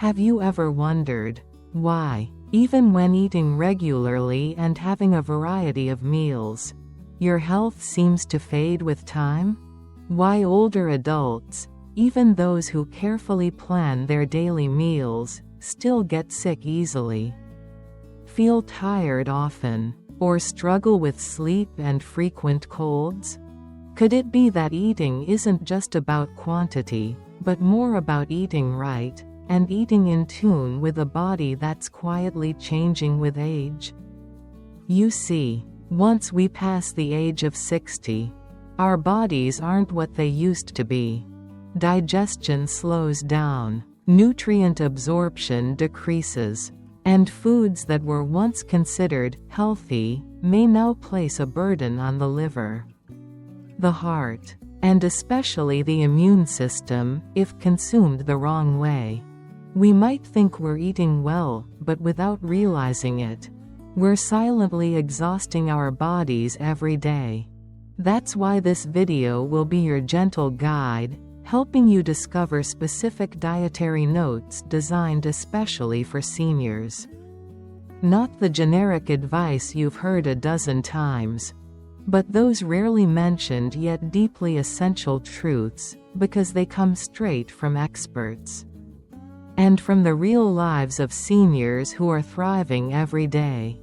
Have you ever wondered why, even when eating regularly and having a variety of meals, your health seems to fade with time? Why older adults, even those who carefully plan their daily meals, still get sick easily, feel tired often, or struggle with sleep and frequent colds? Could it be that eating isn't just about quantity, but more about eating right, and eating in tune with a body that's quietly changing with age? You see, once we pass the age of 60, our bodies aren't what they used to be. Digestion slows down, nutrient absorption decreases, and foods that were once considered healthy may now place a burden on the liver, the heart, and especially the immune system, if consumed the wrong way. We might think we're eating well, but without realizing it, we're silently exhausting our bodies every day. That's why this video will be your gentle guide, helping you discover specific dietary notes designed especially for seniors. Not the generic advice you've heard a dozen times, but those rarely mentioned yet deeply essential truths, because they come straight from experts. And from the real lives of seniors who are thriving every day.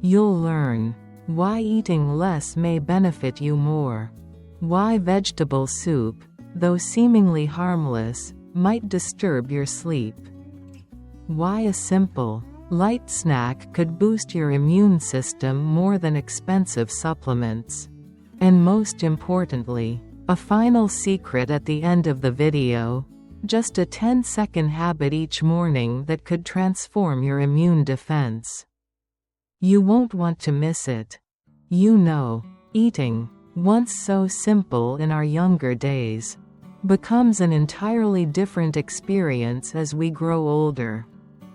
You'll learn why eating less may benefit you more. Why vegetable soup, though seemingly harmless, might disturb your sleep. Why a simple, light snack could boost your immune system more than expensive supplements. And most importantly, a final secret at the end of the video, just a 10-second habit each morning that could transform your immune defense. You won't want to miss it. You know, eating, once so simple in our younger days, becomes an entirely different experience as we grow older.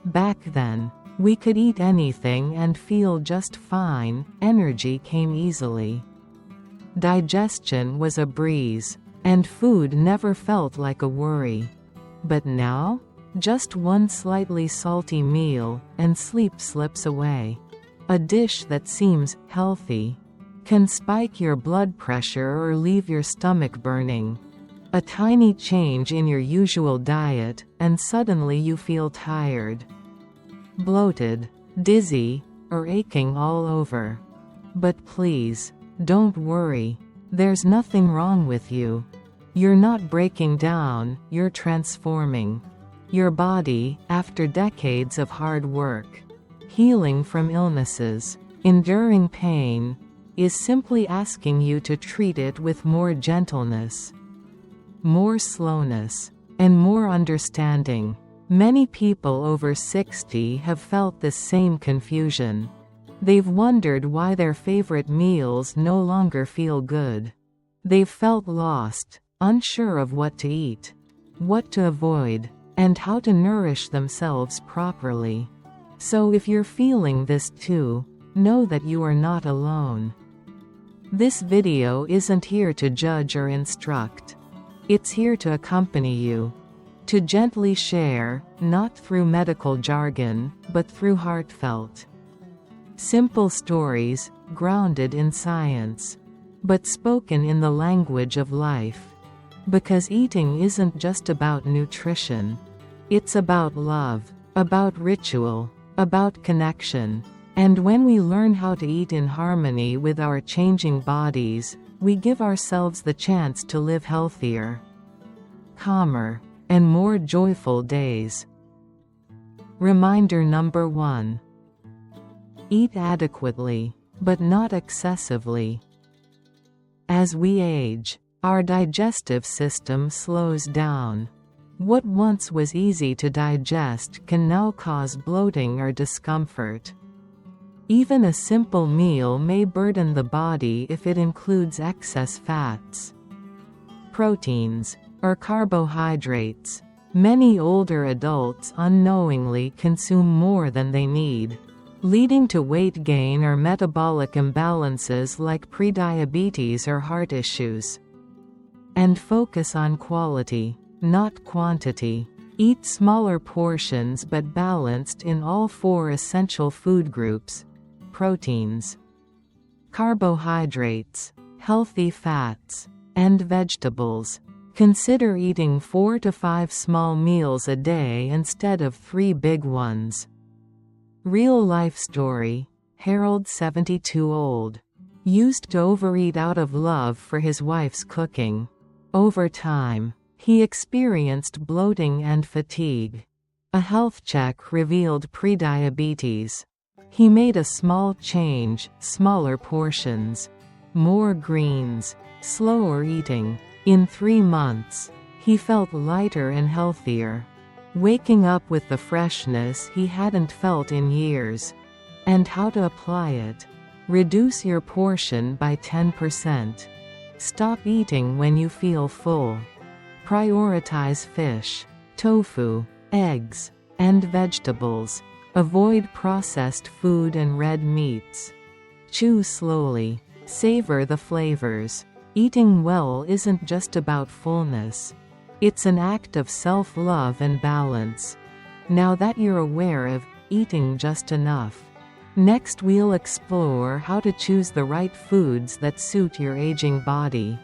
Back then, we could eat anything and feel just fine, energy came easily. Digestion was a breeze, and food never felt like a worry. But now, just one slightly salty meal, and sleep slips away. A dish that seems healthy can spike your blood pressure or leave your stomach burning. A tiny change in your usual diet, and suddenly you feel tired, bloated, dizzy, or aching all over. But please, don't worry. There's nothing wrong with you. You're not breaking down, you're transforming. Your body, after decades of hard work, healing from illnesses, enduring pain, is simply asking you to treat it with more gentleness, more slowness, and more understanding. Many people over 60 have felt this same confusion. They've wondered why their favorite meals no longer feel good. They've felt lost, unsure of what to eat, what to avoid, and how to nourish themselves properly. So if you're feeling this too, know that you are not alone. This video isn't here to judge or instruct. It's here to accompany you. To gently share, not through medical jargon, but through heartfelt, simple stories, grounded in science, but spoken in the language of life. Because eating isn't just about nutrition. It's about love, about ritual, about connection. And when we learn how to eat in harmony with our changing bodies, we give ourselves the chance to live healthier, calmer, and more joyful days. Reminder number 1. Eat adequately, but not excessively. As we age, our digestive system slows down. What once was easy to digest can now cause bloating or discomfort. Even a simple meal may burden the body if it includes excess fats, proteins, or carbohydrates. Many older adults unknowingly consume more than they need, leading to weight gain or metabolic imbalances like prediabetes or heart issues. And focus on quality, not quantity. Eat smaller portions but balanced in all 4 essential food groups: proteins, carbohydrates, healthy fats, and vegetables. Consider eating 4 to 5 small meals a day instead of 3 big ones. Real life story. Harold, 72 old, used to overeat out of love for his wife's cooking. Over time, he experienced bloating and fatigue. A health check revealed prediabetes. He made a small change: smaller portions, more greens, slower eating. In 3 months, he felt lighter and healthier, waking up with the freshness he hadn't felt in years. And how to apply it? Reduce your portion by 10%. Stop eating when you feel full. Prioritize fish, tofu, eggs, and vegetables. Avoid processed food and red meats. Chew slowly. Savor the flavors. Eating well isn't just about fullness. It's an act of self-love and balance. Now that you're aware of eating just enough, next we'll explore how to choose the right foods that suit your aging body.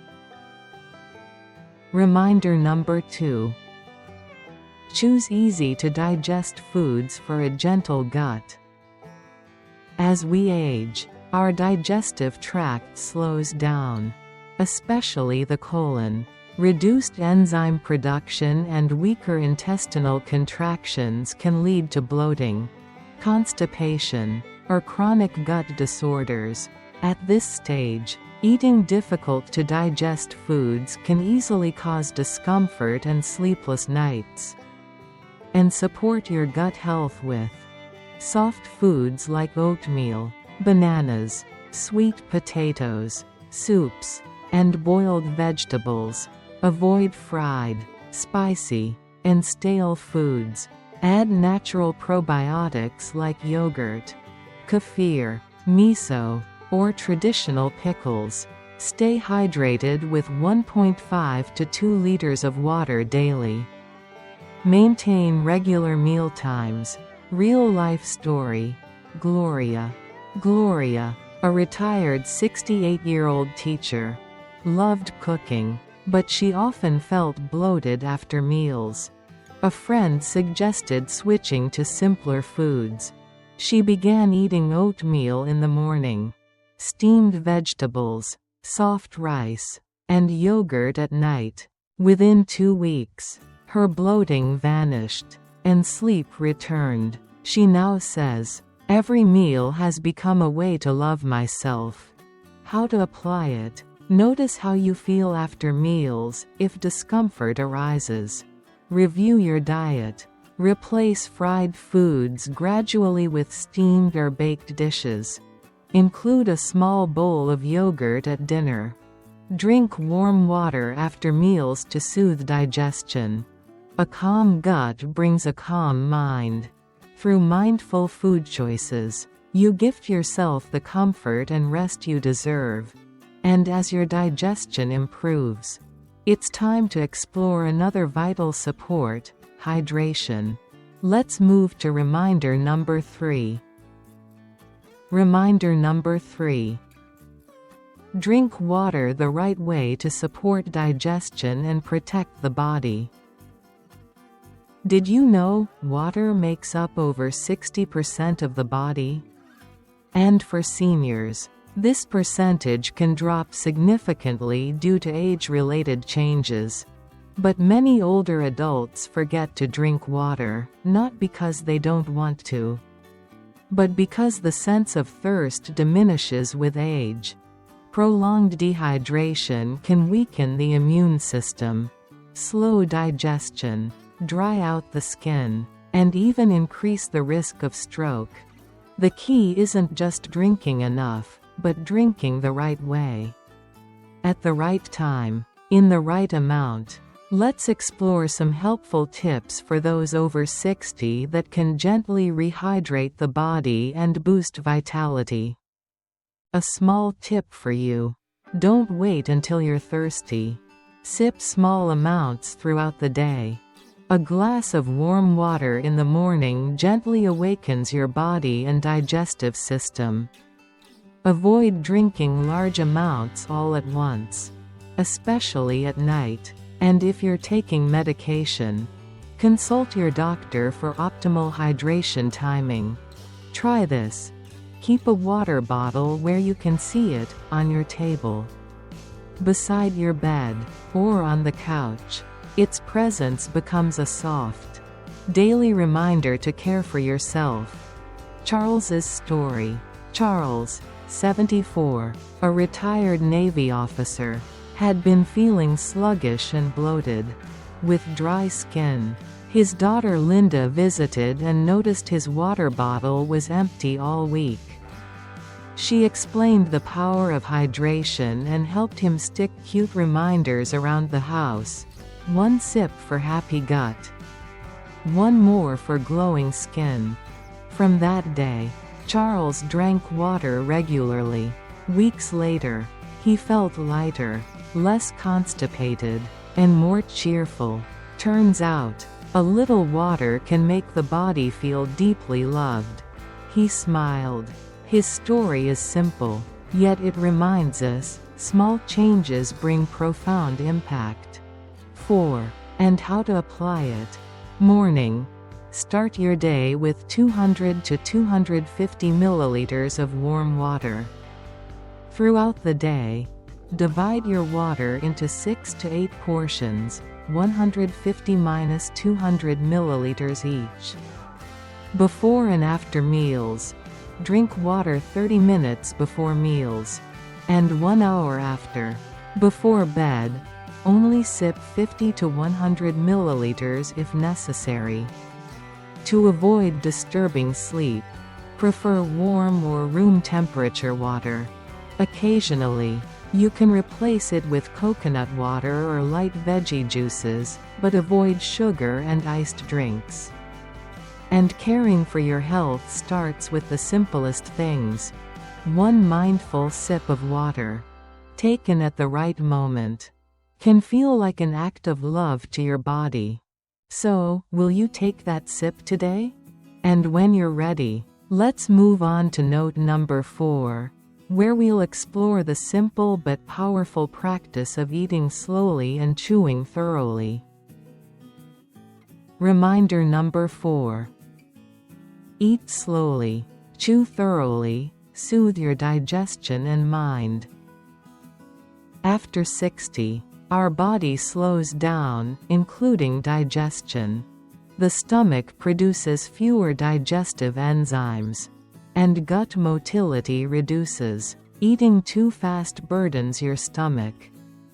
Reminder number 2. Choose easy-to-digest foods for a gentle gut. As we age, our digestive tract slows down, especially the colon. Reduced enzyme production and weaker intestinal contractions can lead to bloating, constipation, or chronic gut disorders. At this stage, eating difficult-to-digest foods can easily cause discomfort and sleepless nights. And support your gut health with soft foods like oatmeal, bananas, sweet potatoes, soups, and boiled vegetables. Avoid fried, spicy, and stale foods. Add natural probiotics like yogurt, kefir, miso, or traditional pickles. Stay hydrated with 1.5 to 2 liters of water daily. Maintain regular meal times. Real-life story. Gloria. Gloria, a retired 68-year-old teacher, loved cooking, but she often felt bloated after meals. A friend suggested switching to simpler foods. She began eating oatmeal in the morning, steamed vegetables, soft rice, and yogurt at night. Within 2 weeks, her bloating vanished, and sleep returned. She now says, "Every meal has become a way to love myself." How to apply it? Notice how you feel after meals. If discomfort arises, review your diet. Replace fried foods gradually with steamed or baked dishes. Include a small bowl of yogurt at dinner. Drink warm water after meals to soothe digestion. A calm gut brings a calm mind. Through mindful food choices, you gift yourself the comfort and rest you deserve. And as your digestion improves, it's time to explore another vital support: hydration. Let's move to reminder number 3. Reminder number 3. Drink water the right way to support digestion and protect the body. Did you know water makes up over 60% of the body? And for seniors, this percentage can drop significantly due to age-related changes. But many older adults forget to drink water, not because they don't want to, but because the sense of thirst diminishes with age. Prolonged dehydration can weaken the immune system, slow digestion, dry out the skin, and even increase the risk of stroke. The key isn't just drinking enough, but drinking the right way, at the right time, in the right amount. Let's explore some helpful tips for those over 60 that can gently rehydrate the body and boost vitality. A small tip for you: don't wait until you're thirsty. Sip small amounts throughout the day. A glass of warm water in the morning gently awakens your body and digestive system. Avoid drinking large amounts all at once, especially at night. And if you're taking medication, consult your doctor for optimal hydration timing. Try this. Keep a water bottle where you can see it, on your table, beside your bed, or on the couch. Its presence becomes a soft, daily reminder to care for yourself. Charles's story. Charles, 74, a retired Navy officer, had been feeling sluggish and bloated, with dry skin. His daughter Linda visited and noticed his water bottle was empty all week. She explained the power of hydration and helped him stick cute reminders around the house. 1 sip for happy gut. 1 more for glowing skin. From that day, Charles drank water regularly. Weeks later, he felt lighter, less constipated, and more cheerful. Turns out, a little water can make the body feel deeply loved. He smiled. His story is simple, yet it reminds us, small changes bring profound impact. 4. And how to apply it. Morning. Start your day with 200 to 250 milliliters of warm water. Throughout the day, divide your water into 6 to 8 portions, 150–200 milliliters each. Before and after meals, drink water 30 minutes before meals, and 1 hour after. Before bed, only sip 50 to 100 milliliters if necessary. To avoid disturbing sleep, prefer warm or room temperature water. Occasionally, you can replace it with coconut water or light veggie juices, but avoid sugar and iced drinks. And caring for your health starts with the simplest things. 1 mindful sip of water, taken at the right moment, can feel like an act of love to your body. So, will you take that sip today? And when you're ready, let's move on to note number 4. Where we'll explore the simple but powerful practice of eating slowly and chewing thoroughly. Reminder number 4. Eat slowly, chew thoroughly, soothe your digestion and mind. After 60, our body slows down, including digestion. The stomach produces fewer digestive enzymes, and gut motility reduces. Eating too fast burdens your stomach,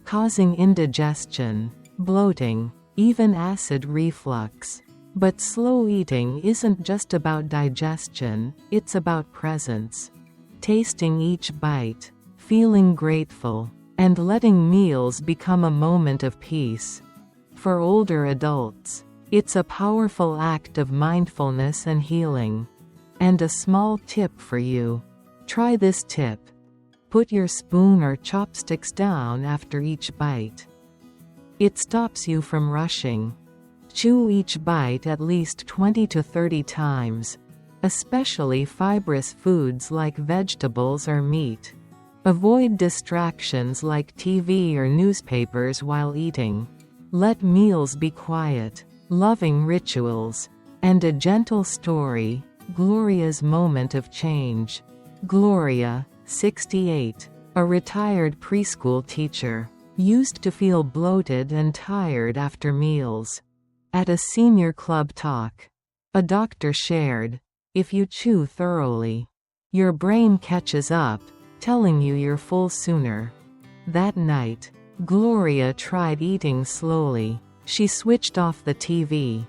causing indigestion, bloating, even acid reflux. But slow eating isn't just about digestion, it's about presence. Tasting each bite, feeling grateful, and letting meals become a moment of peace. For older adults, it's a powerful act of mindfulness and healing. And a small tip for you. Try this tip. Put your spoon or chopsticks down after each bite. It stops you from rushing. Chew each bite at least 20 to 30 times, especially fibrous foods like vegetables or meat. Avoid distractions like TV or newspapers while eating. Let meals be quiet, loving rituals, and a gentle story. Gloria's moment of change. Gloria, 68, a retired preschool teacher, used to feel bloated and tired after meals. At a senior club talk, a doctor shared, "If you chew thoroughly, your brain catches up, telling you you're full sooner." That night, Gloria tried eating slowly. She switched off the TV,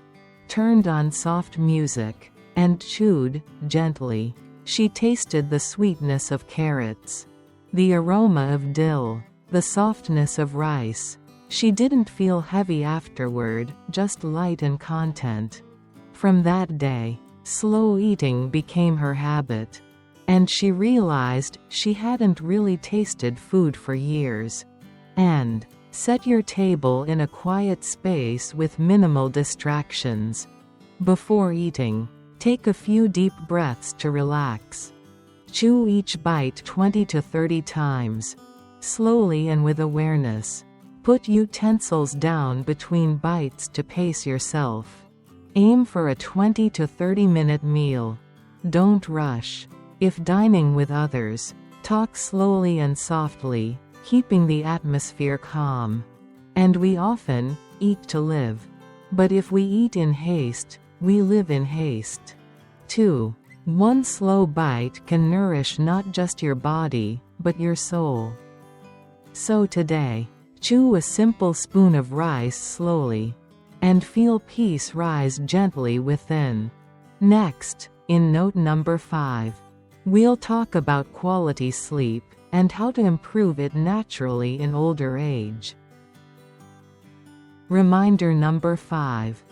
turned on soft music, and chewed, gently. She tasted the sweetness of carrots, the aroma of dill, the softness of rice. She didn't feel heavy afterward, just light and content. From that day, slow eating became her habit. And she realized she hadn't really tasted food for years. And Set your table in a quiet space with minimal distractions. Before eating, take a few deep breaths to relax. Chew each bite 20 to 30 times. Slowly and with awareness. Put utensils down between bites to pace yourself. Aim for a 20 to 30 minute meal. Don't rush. If dining with others, talk slowly and softly, keeping the atmosphere calm. And we often eat to live. But if we eat in haste, we live in haste. 2. One slow bite can nourish not just your body, but your soul. So today, chew a simple spoon of rice slowly. And feel peace rise gently within. Next, in note number 5, we'll talk about quality sleep, and how to improve it naturally in older age. Reminder number 5.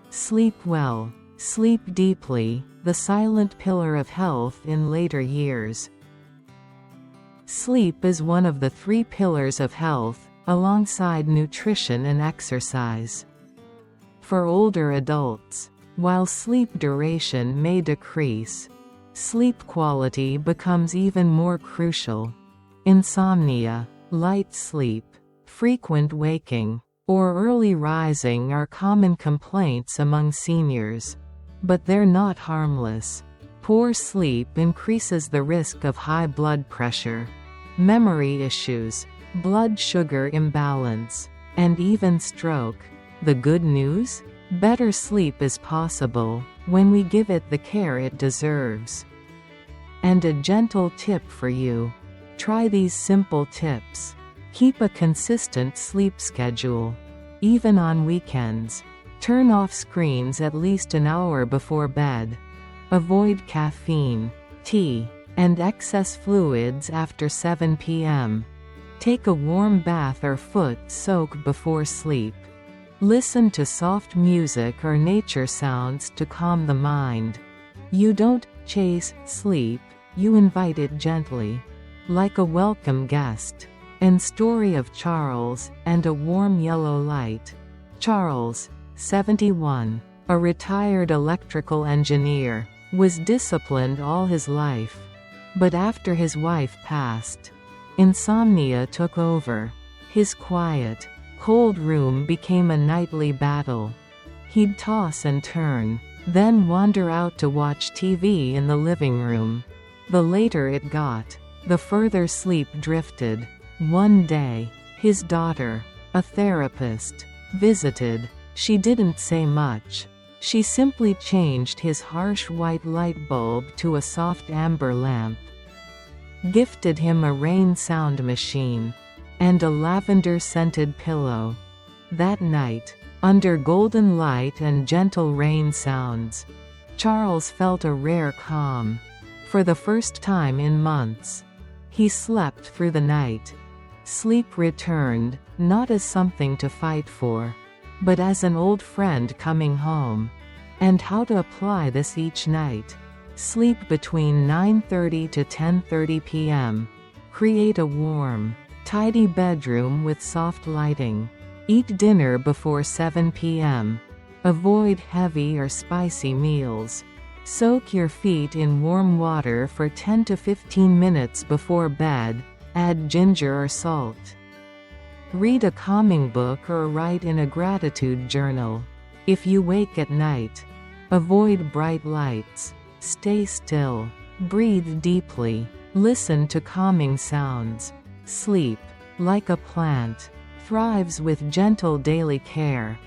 Sleep well. Sleep deeply, the silent pillar of health in later years. Sleep is one of the 3 pillars of health, alongside nutrition and exercise. For older adults, while sleep duration may decrease, sleep quality becomes even more crucial. Insomnia, light sleep, frequent waking, or early rising are common complaints among seniors. But they're not harmless. Poor sleep increases the risk of high blood pressure, memory issues, blood sugar imbalance, and even stroke. The good news? Better sleep is possible when we give it the care it deserves. And a gentle tip for you. Try these simple tips. Keep a consistent sleep schedule. Even on weekends. Turn off screens at least an hour before bed. Avoid caffeine, tea, and excess fluids after 7 p.m. Take a warm bath or foot soak before sleep. Listen to soft music or nature sounds to calm the mind. You don't chase sleep, you invite it gently. Like a welcome guest. And Story of Charles and a Warm Yellow Light. Charles, 71, a retired electrical engineer, was disciplined all his life. But after his wife passed, insomnia took over. His quiet, cold room became a nightly battle. He'd toss and turn, then wander out to watch TV in the living room. The later it got, the further sleep drifted. One day, his daughter, a therapist, visited. She didn't say much. She simply changed his harsh white light bulb to a soft amber lamp, gifted him a rain sound machine, and a lavender-scented pillow. That night, under golden light and gentle rain sounds, Charles felt a rare calm. For the first time in months, he slept through the night. Sleep returned, not as something to fight for, but as an old friend coming home. And how to apply this each night. Sleep between 9:30 to 10:30 p.m. Create a warm, tidy bedroom with soft lighting. Eat dinner before 7 p.m. Avoid heavy or spicy meals. Soak your feet in warm water for 10 to 15 minutes before bed. Add ginger or salt. Read a calming book or write in a gratitude journal. If you wake at night, avoid bright lights. Stay still. Breathe deeply. Listen to calming sounds. Sleep, like a plant, thrives with gentle daily care.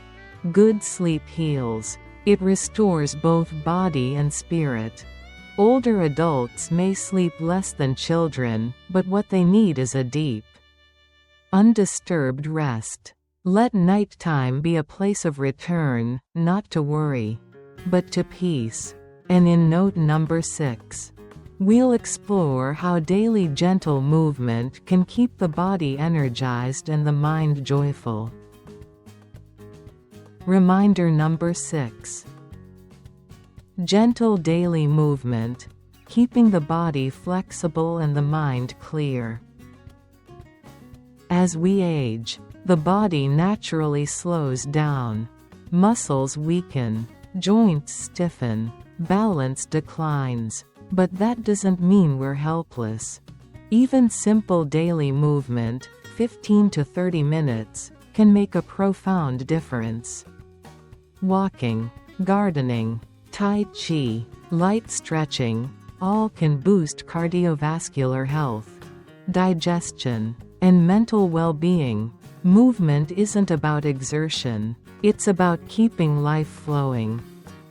Good sleep heals. It restores both body and spirit. Older adults may sleep less than children, but what they need is a deep, undisturbed rest. Let nighttime be a place of return, not to worry, but to peace. And in note number 6, we'll explore how daily gentle movement can keep the body energized and the mind joyful. Reminder number 6. Gentle daily movement, keeping the body flexible and the mind clear. As we age, the body naturally slows down. Muscles weaken, joints stiffen, balance declines. But that doesn't mean we're helpless. Even simple daily movement, 15 to 30 minutes, can make a profound difference. Walking, gardening, Tai Chi, light stretching, all can boost cardiovascular health, digestion, and mental well-being. Movement isn't about exertion, it's about keeping life flowing.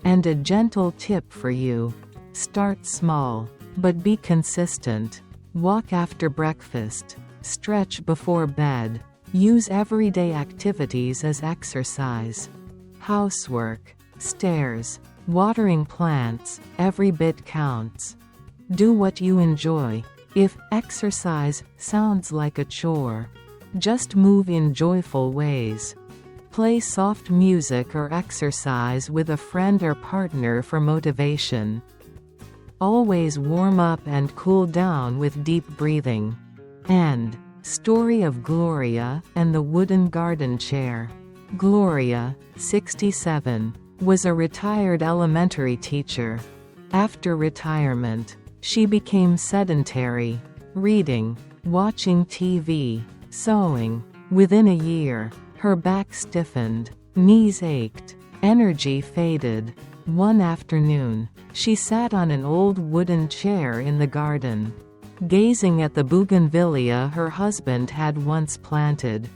And a gentle tip for you: start small, but be consistent. Walk after breakfast, stretch before bed, use everyday activities as exercise. Housework, stairs, watering plants, every bit counts. Do what you enjoy. If exercise sounds like a chore, just move in joyful ways. Play soft music or exercise with a friend or partner for motivation. Always warm up and cool down with deep breathing. And story of Gloria and the wooden garden chair. Gloria, 67, was a retired elementary teacher. After retirement, she became sedentary, reading, watching TV, sewing. Within a year, her back stiffened, knees ached, energy faded. One afternoon, she sat on an old wooden chair in the garden, gazing at the bougainvillea her husband had once planted.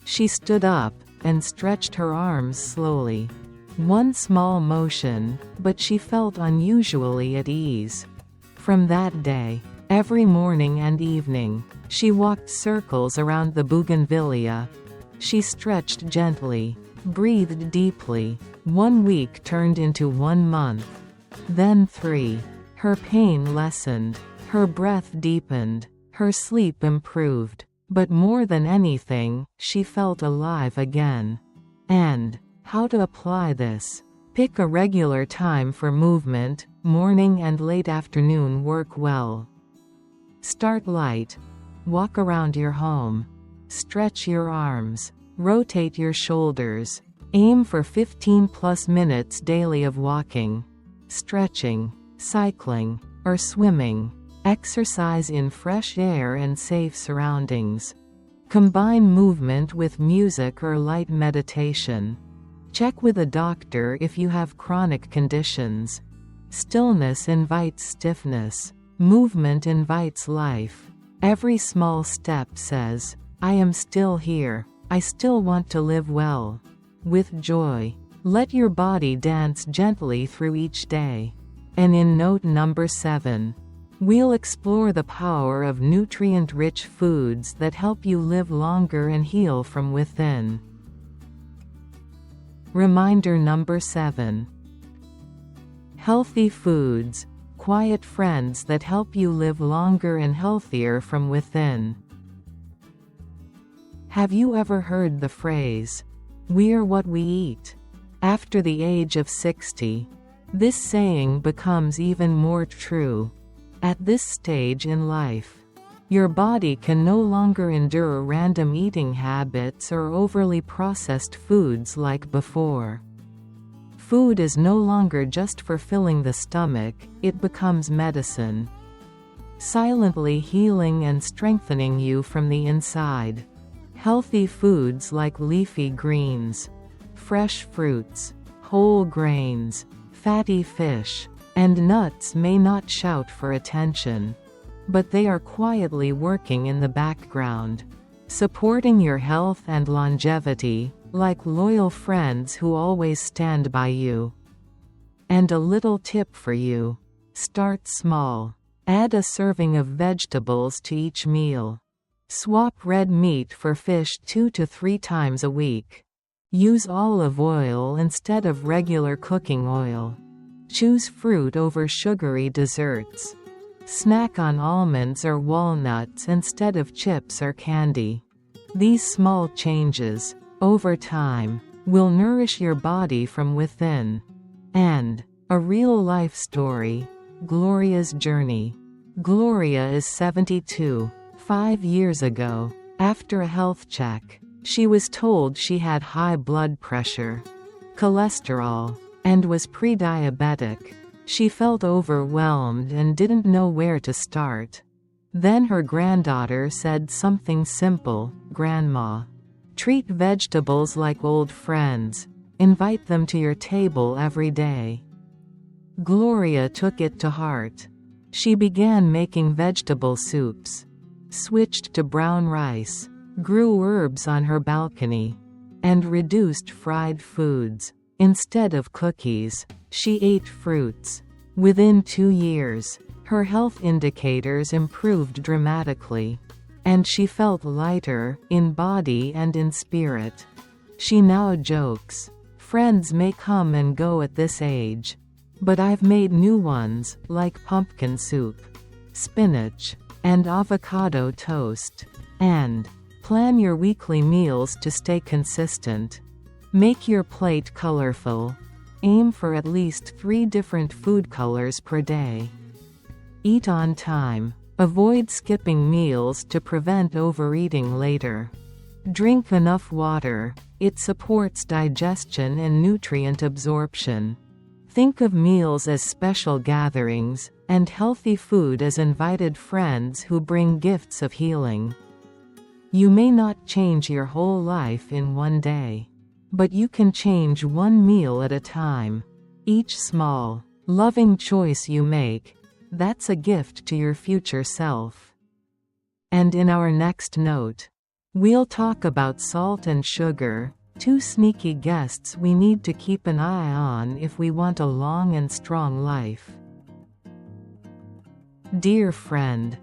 She stood up and stretched her arms slowly. One small motion, but she felt unusually at ease. From that day, every morning and evening, she walked circles around the bougainvillea. She stretched gently, breathed deeply. 1 week turned into 1 month. Then 3. Her pain lessened, her breath deepened, her sleep improved. But more than anything, she felt alive again. And how to apply this? Pick a regular time for movement. Morning and late afternoon work well. Start light. Walk around your home. Stretch your arms. Rotate your shoulders. Aim for 15+ minutes daily of walking, stretching, cycling, or swimming. Exercise in fresh air and safe surroundings. Combine movement with music or light meditation. Check with a doctor if you have chronic conditions. Stillness invites stiffness. Movement invites life. Every small step says, I am still here. I still want to live well. With joy. Let your body dance gently through each day. And in note number 7, we'll explore the power of nutrient-rich foods that help you live longer and heal from within. Reminder number 7. Healthy foods, quiet friends that help you live longer and healthier from within. Have you ever heard the phrase, "We're what we eat"? After the age of 60, this saying becomes even more true. At this stage in life, your body can no longer endure random eating habits or overly processed foods like before. Food is no longer just for filling the stomach, it becomes medicine, silently healing and strengthening you from the inside. Healthy foods like leafy greens, fresh fruits, whole grains, fatty fish, and nuts may not shout for attention, but they are quietly working in the background, supporting your health and longevity, like loyal friends who always stand by you. And a little tip for you: start small. Add a serving of vegetables to each meal. Swap red meat for fish 2 to 3 times a week. Use olive oil instead of regular cooking oil. Choose fruit over sugary desserts. Snack on almonds or walnuts instead of chips or candy. These small changes, over time, will nourish your body from within. And a real-life story: Gloria's journey. Gloria is 72. 5 years ago, After a health check, she was told she had high blood pressure, cholesterol, and was pre-diabetic. She felt overwhelmed and didn't know where to start. Then her granddaughter said something simple, "Grandma, treat vegetables like old friends. Invite them to your table every day." Gloria took it to heart. She began making vegetable soups, switched to brown rice, grew herbs on her balcony, and reduced fried foods. Instead of cookies, she ate fruits. Within 2 years, her health indicators improved dramatically, and she felt lighter, in body and in spirit. She now jokes, "Friends may come and go at this age, but I've made new ones, like pumpkin soup, spinach, and avocado toast." And plan your weekly meals to stay consistent. Make your plate colorful. Aim for at least 3 different food colors per day. Eat on time. Avoid skipping meals to prevent overeating later. Drink enough water. It supports digestion and nutrient absorption. Think of meals as special gatherings, and healthy food as invited friends who bring gifts of healing. You may not change your whole life in one day, but you can change one meal at a time. Each small, loving choice you make, that's a gift to your future self. And in our next note, we'll talk about salt and sugar, 2 sneaky guests we need to keep an eye on if we want a long and strong life. Dear friend,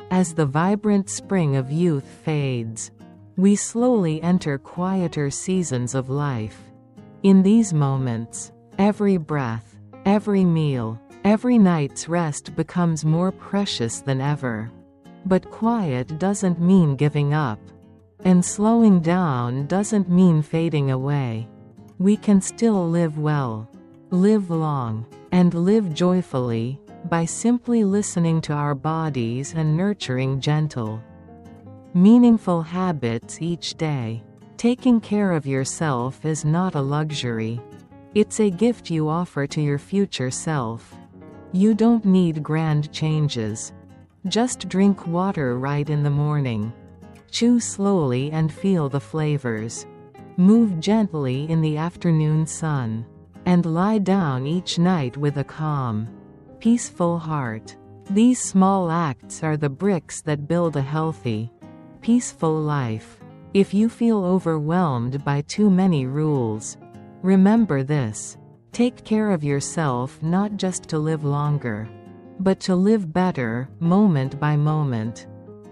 as the vibrant spring of youth fades, we slowly enter quieter seasons of life. In these moments, every breath, every meal, every night's rest becomes more precious than ever. But quiet doesn't mean giving up. And slowing down doesn't mean fading away. We can still live well, live long, and live joyfully, by simply listening to our bodies and nurturing gentle, meaningful habits each day. Taking care of yourself is not a luxury. It's a gift you offer to your future self. You don't need grand changes. Just drink water right in the morning. Chew slowly and feel the flavors. Move gently in the afternoon sun. And lie down each night with a calm, peaceful heart. These small acts are the bricks that build a healthy, peaceful life. If you feel overwhelmed by too many rules, remember this: take care of yourself, not just to live longer, but to live better, moment by moment.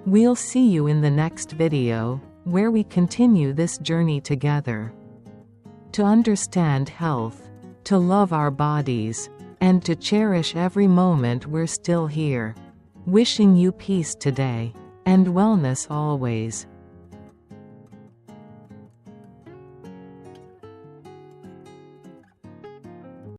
We'll see you in the next video, where we continue this journey together. To understand health, to love our bodies, and to cherish every moment we're still here. Wishing you peace today, and wellness always.